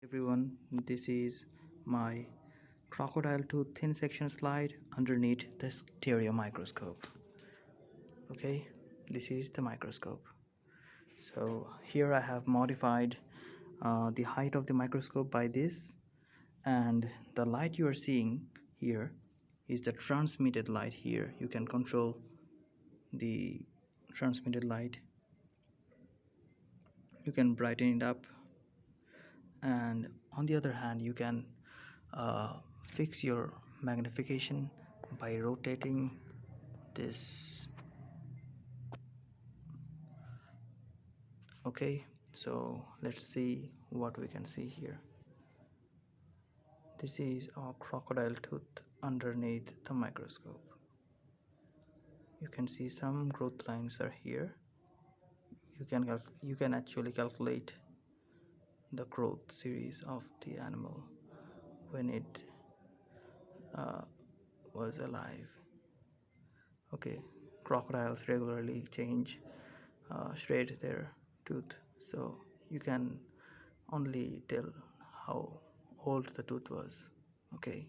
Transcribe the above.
Everyone, this is my crocodile tooth thin section slide underneath the stereo microscope. Okay, this is the microscope. So here I have modified the height of the microscope by this, and the light you are seeing here is the transmitted light. Here you can control the transmitted light. You can brighten it up, and on the other hand you can fix your magnification by rotating this. Okay, so let's see what we can see here. This is a crocodile tooth underneath the microscope. You can see some growth lines are here. You can actually calculate the growth series of the animal when it uh, was alive. Okay, crocodiles regularly straight their tooth, so you can only tell how old the tooth was. Okay.